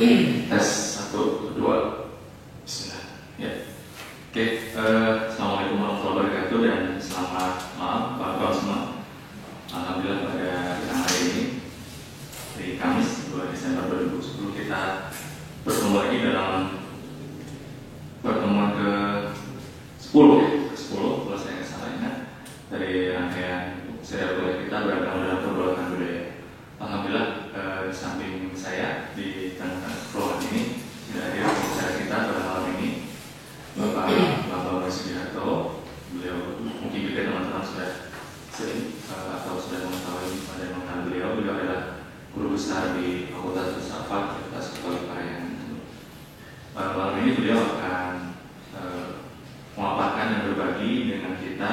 Tes 1, 2. Bismillah. Ya. Oke, Assalamualaikum warahmatullahi wabarakatuh dan selamat malam kawan-kawan semua. Alhamdulillah pada hari ini di Kamis 2 Desember 2010 kita bertemu lagi dalam pertemuan ke-10 kalau saya nggak salah ingat, dari rangkaian serial kuliah kita beragama dalam pergolakan budaya. Alhamdulillah di samping saya di tengah-tengah ruangan ini sudah hadir pembicara kita pada malam ini Bapak Bambang Sugiharto. Beliau mungkin juga teman-teman sudah sering atau sudah mengetahui pada mengenal beliau. Beliau adalah guru besar di Fakultas Filsafat Fakultas Katolik Parayangan. Malam ini beliau akan memaparkan dan berbagi dengan kita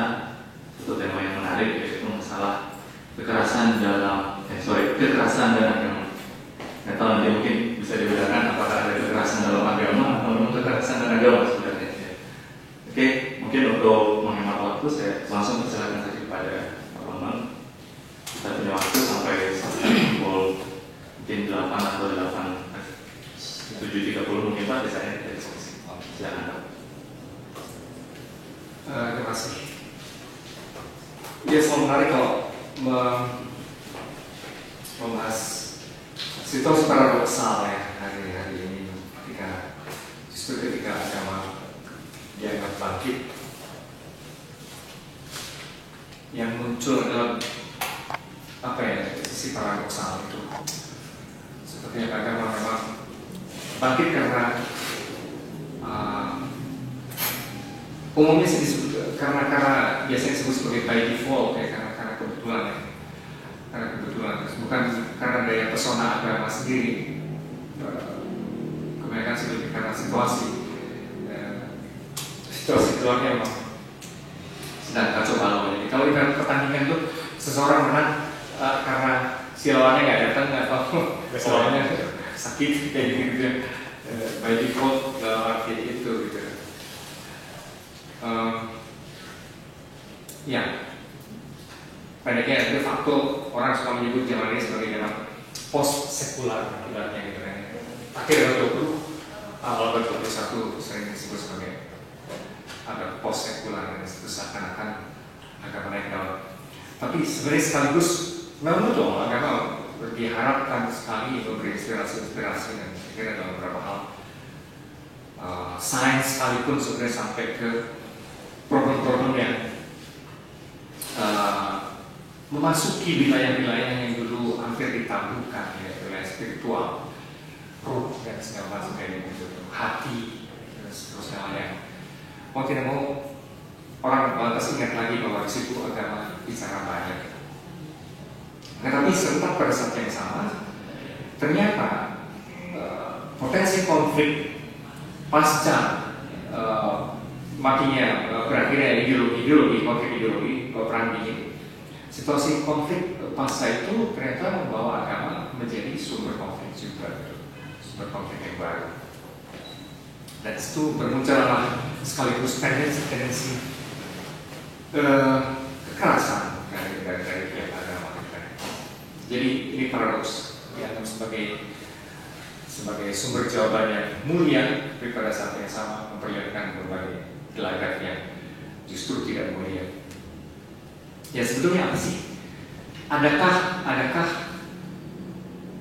satu tema yang menarik, yaitu masalah kekerasan kekerasan dan agama. Nggak tahu nanti mungkin bisa dibedakan apakah ada kekerasan dalam agama atau kekerasan dan agama sebenarnya. Oke, mungkin untuk menghemat waktu saya langsung persilakan saja kepada Pak Bambang. Kita punya waktu sampai pukul mungkin 8 atau 7.30 mungkin Pak, biasanya kita diskusi. Silakan Pak. Terima kasih. Ya, selalu menarik kalau membahas situasi paradoksal ya hari ini ketika agama dianggap bangkit, yang muncul dalam sisi paradoksal itu sepertinya agama memang bangkit karena umumnya disebut karena biasanya disebut sebagai by default ya, karena kebetulan ya. Karena kebetulan, bukan karena daya pesona agama sendiri. Kebanyakan sih lebih karena situasi luarnya memang sedang kacau balau. Jadi kalau di dalam pertandingan tuh seseorang menang karena si lawannya nggak datang atau lawannya sakit kayak gitu, by default dalam arti itu gitu. Ya, pendeknya de facto orang suka menyebut zaman ini sebagai zaman post sekular ibaratnya gitu kan. Akhir abad 20, awal abad 21 sering disebut sebagai abad post sekular, dan itu seakan-akan agama naik daun. Tapi sebenarnya sekaligus memang betul agama diharapkan sekali memberi inspirasi dan kira dalam beberapa hal. Sains sekalipun sebenarnya sampai ke problem-problem yang memasuki wilayah-wilayah yang dulu hampir ditabuhkan, ya, wilayah spiritual, ruh dan segala macam kayak gitu, hati dan seterusnya yang mau tidak mau orang lantas ingat lagi bahwa di situ agama bicara banyak. Nah, tapi serentak pada saat yang sama ternyata potensi konflik pasca matinya berakhirnya konflik ideologi perang dingin, situasi konflik pasca itu ternyata membawa agama menjadi sumber konflik juga, sumber konflik yang baru. Dan itu bermunculan sekaligus tendensi kekerasan dari pihak agama. Jadi ini paradoks dianggap sebagai sumber jawaban yang mulia, tapi pada saat yang sama memperlihatkan berbagai gelagat yang justru tidak mulia. Ya, sebetulnya apa sih? Adakah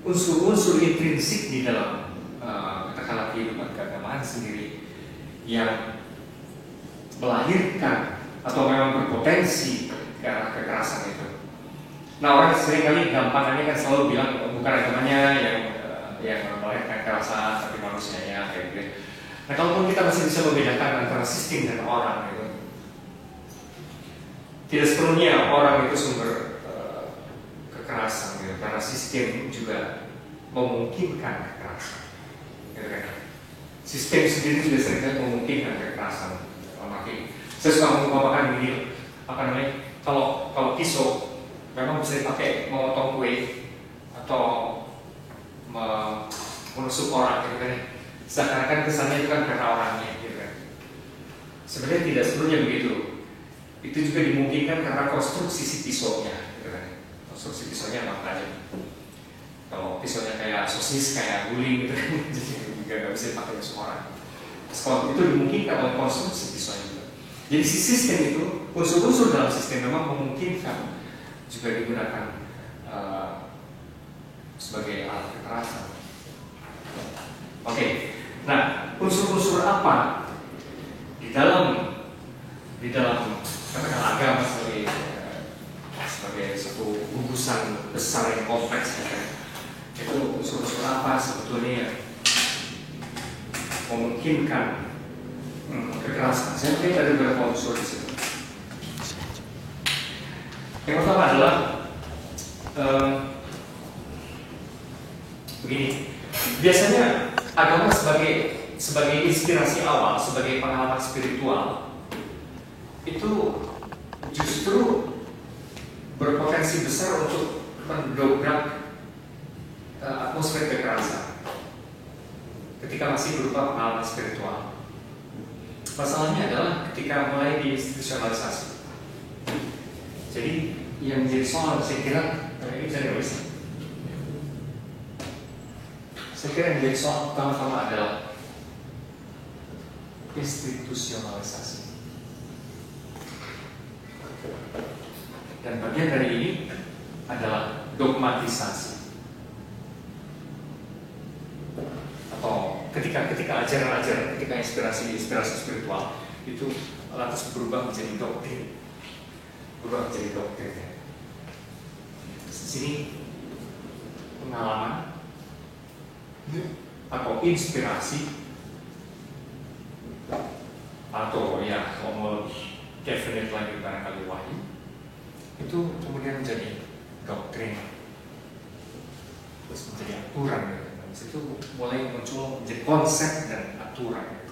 unsur-unsur intrinsik di dalam katakanlah kehidupan keagamaan sendiri yang melahirkan atau memang berpotensi ke arah kekerasan itu? Nah, orang seringkali gampangannya kan selalu bilang bukan agamanya yang melahirkan kekerasan, tapi manusianya kayak gitu. Nah, kalaupun kita masih bisa membedakan antara sistem dan orang gitu, tidak sepenuhnya orang itu sumber kekerasan gitu, karena sistem juga memungkinkan kekerasan gitu kan. Sistem sendiri juga seringkali memungkinkan kekerasan. Saya suka mengumpamakan begini, kalau pisau memang bisa dipakai memotong kue atau menusuk orang gitu kan. Seakan-akan kesannya itu kan karena orangnya gitu kan. Sebenarnya tidak sepenuhnya begitu. Itu juga dimungkinkan karena konstruksi si pisaunya gitu kan. Konstruksi pisaunya makanya Kalau pisaunya kayak sosis, kayak guling gitu kan, jadi juga nggak bisa dipakai semua orang. Kalau itu dimungkinkan oleh konstruksi pisaunya juga. Jadi si sistem itu, unsur-unsur dalam sistem memang memungkinkan juga digunakan sebagai alat kekerasan. Oke, nah unsur-unsur apa di dalam katakan agama sebagai satu gugusan besar yang kompleks ya. Itu unsur-unsur apa sebetulnya yang memungkinkan kekerasan? Saya mungkin ada beberapa unsur di situ. Yang pertama adalah begini. Biasanya agama sebagai inspirasi awal, sebagai pengalaman spiritual itu justru berpotensi besar untuk mendobrak atmosfer kekerasan ketika masih berupa pengalaman spiritual. Masalahnya adalah ketika mulai diinstitusionalisasi. Jadi yang menjadi soal saya kira ini bisa ditulis. Saya kira yang menjadi soal pertama-tama adalah institusionalisasi. Dan bagian dari ini adalah dogmatisasi. Atau ketika ajaran-ajaran, ketika inspirasi spiritual itu lantas berubah menjadi doktrin. Di sini pengalaman atau inspirasi atau ya kalau mau definite lagi barangkali wahyu itu kemudian menjadi doktrin, terus menjadi aturan. Di situ mulai muncul menjadi konsep dan aturan.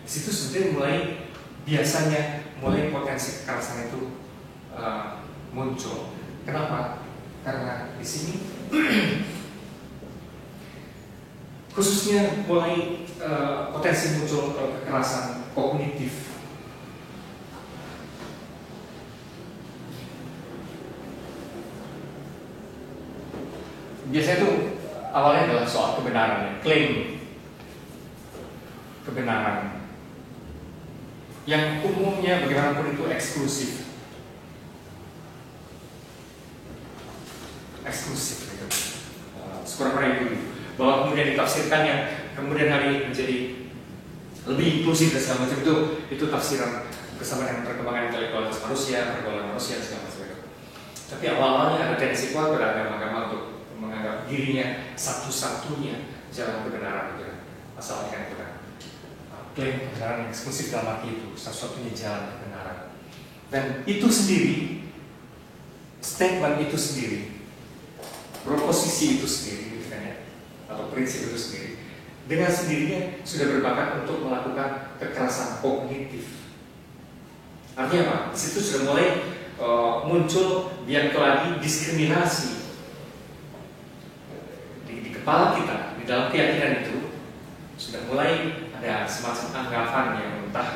Di situ sebenarnya mulai potensi kekerasan itu muncul. Kenapa? Karena di sini khususnya mulai potensi muncul kekerasan kognitif. Biasanya itu awalnya adalah soal kebenaran, klaim kebenaran yang umumnya bagaimanapun itu eksklusif gitu. Sekurang-kurangnya dulu bahwa kemudian ditafsirkannya kemudian hari ini menjadi lebih inklusif dan segala macam itu tafsiran bersama dengan perkembangan intelektualitas manusia, pergaulan manusia dan segala macam. Tapi awal-awalnya ada tendensi kuat pada agama-agama untuk menganggap dirinya satu-satunya jalan kebenaran gitu. Masalahnya kan itu kan klaim kebenaran yang eksklusif dalam arti itu satu-satunya jalan kebenaran. Dan itu sendiri, statement itu sendiri, proposisi itu sendiri gitu kan ya, atau prinsip itu sendiri dengan sendirinya sudah berbakat untuk melakukan kekerasan kognitif. Artinya apa? Di situ sudah mulai muncul biar lagi diskriminasi di kepala kita, di dalam keyakinan itu sudah mulai ada semacam anggapan yang entah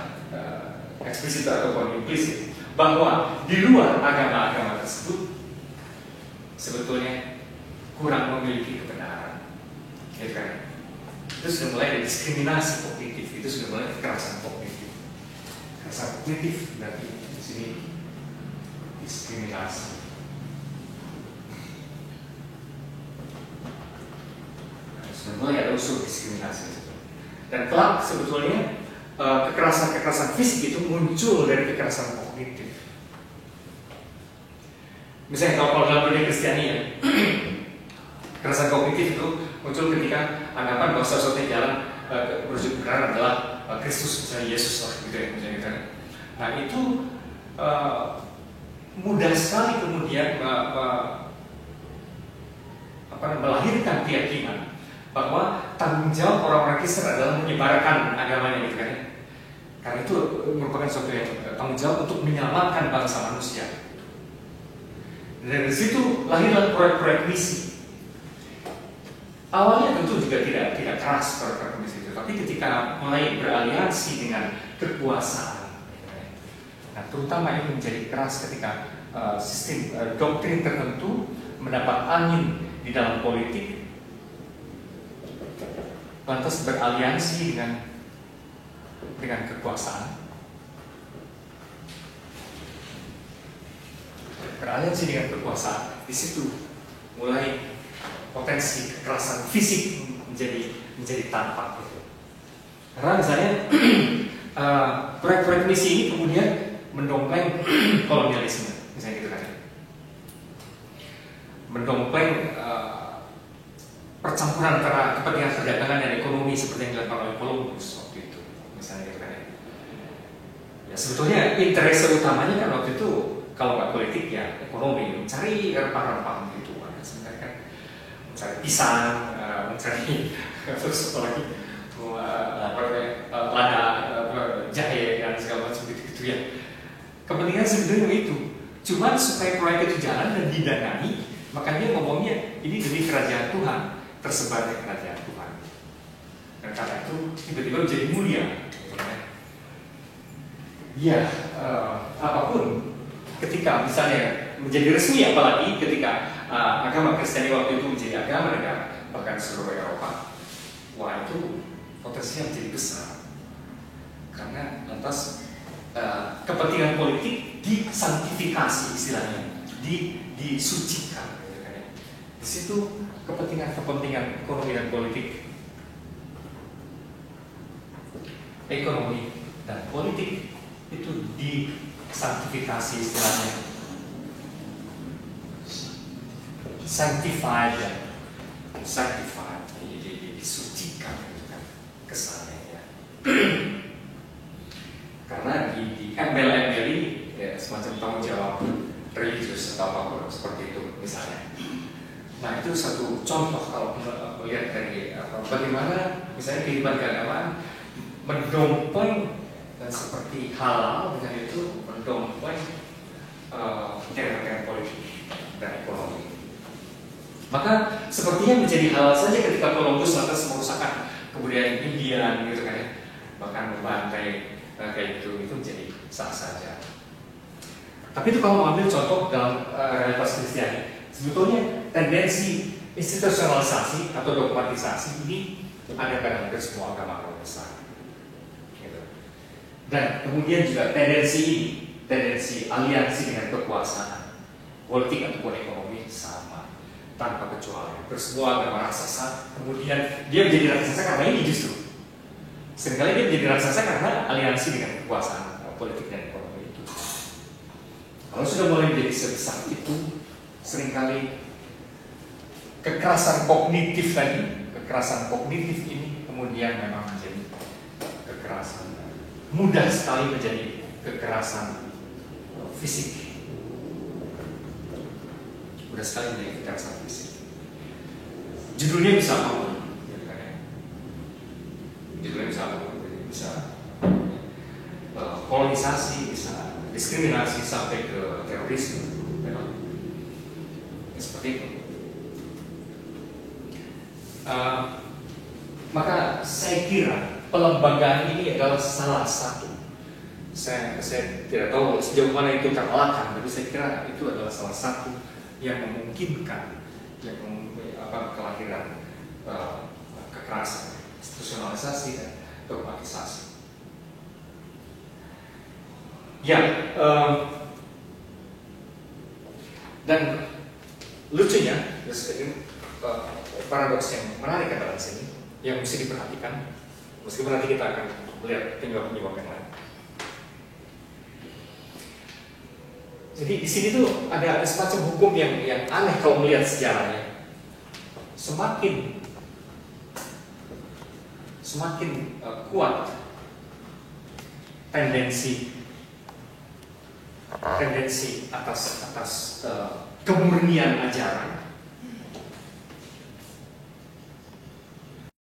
eksplisit ataupun implisit bahwa di luar agama-agama tersebut sebetulnya kurang memiliki kebenaran, gitu kan? Itu sudah mulai ada diskriminasi kognitif, itu sudah mulai kekerasan kognitif. Kekerasan kognitif berarti di sini diskriminasi. Sudah mulai ada unsur diskriminasi. Dan kelak sebetulnya kekerasan-kekerasan fisik itu muncul dari kekerasan kognitif. Misalnya kalau dalam dunia Kristiani ya, kekerasan kognitif itu muncul ketika anggapan bahwa satu-satunya jalan menuju kebenaran adalah Kristus, misalnya Yesus lah gitu ya, misalnya gitu. Nah itu mudah sekali kemudian melahirkan keyakinan bahwa tanggung jawab orang-orang Kristen adalah menyebarkan agamanya gitu kan. Karena itu merupakan suatu yang tanggung jawab untuk menyelamatkan bangsa manusia. Dan dari situ lahirlah proyek-proyek misi. Awalnya tentu juga tidak keras proyek-proyek misi itu, tapi ketika mulai beraliansi dengan kekuasaan, nah terutama ini menjadi keras ketika sistem doktrin tertentu mendapat angin di dalam politik lantas beraliansi dengan kekuasaan, di situ mulai potensi kekerasan fisik menjadi tampak gitu. Karena misalnya proyek-proyek misi ini kemudian mendongkeng kolonialisme, misalnya gitu kan, mendongkeng percampuran antara kepentingan perdagangan dan ekonomi seperti yang dilakukan oleh Columbus waktu itu, misalnya gitu kan. Ya sebetulnya interest utamanya kan waktu itu kalau nggak politik ya ekonomi, mencari rempah-rempah gitu kan, sebenarnya kan mencari pisang, mencari terus apalagi lada, jahe dan segala macam gitu ya. Kepentingan sebenarnya itu, cuman supaya proyek itu jalan dan didanai, makanya ngomongnya ini demi kerajaan Tuhan, tersebarnya kerajaan Tuhan. Dan karena itu tiba-tiba menjadi mulia. Ya, apapun. Ketika misalnya menjadi resmi, apalagi ketika agama Kristiani waktu itu menjadi agama negara, bahkan seluruh Eropa, wah itu potensinya menjadi besar karena lantas kepentingan politik disantifikasi, istilahnya disucikan. Di situ kepentingan ekonomi dan politik, ekonomi dan politik itu disantifikasi, istilahnya sanctified, disucikan gitu kan kesannya ya. Karena di embel-embel ini ya, semacam tanggung jawab religius atau apapun seperti itu misalnya. Nah itu satu contoh kalau melihat dari bagaimana misalnya kehidupan keagamaan mendompleng dan seperti halal dengan itu mendompleng kepentingan politik dan ekonomi. Maka sepertinya menjadi halal saja ketika Columbus lantas merusakkan kebudayaan India gitu kan ya, bahkan membantai kayak gitu, itu menjadi sah saja. Tapi itu kalau mengambil contoh dalam realitas Kristiani, sebetulnya tendensi institusionalisasi atau dogmatisasi ini ada pada hampir semua agama besar. Gitu. Dan kemudian juga tendensi aliansi dengan kekuasaan, politik ataupun ekonomi sama, tanpa kecuali. Semua agama raksasa, kemudian dia menjadi raksasa karena ini justru. Seringkali dia menjadi raksasa karena aliansi dengan kekuasaan, politik dan ekonomi itu. Kalau sudah mulai menjadi sebesar itu, seringkali kekerasan kognitif ini kemudian memang menjadi kekerasan. Mudah sekali menjadi kekerasan fisik. Mudah sekali menjadi kekerasan fisik. Judulnya bisa apa? Judulnya bisa apa? Bisa kolonisasi, bisa diskriminasi sampai ke terorisme. Seperti itu. Maka saya kira pelembagaan ini adalah salah satu. Saya tidak tahu sejauh mana itu terelakkan, tapi saya kira itu adalah salah satu yang memungkinkan kelahiran kekerasan, institusionalisasi dan dogmatisasi. Ya, dan lucunya, paradoks yang menarik adalah sini, yang mesti diperhatikan, meskipun nanti kita akan melihat penyebab-penyebab yang lain. Jadi di sini tuh ada semacam hukum yang aneh kalau melihat sejarahnya. Semakin kuat tendensi atas kemurnian ajaran,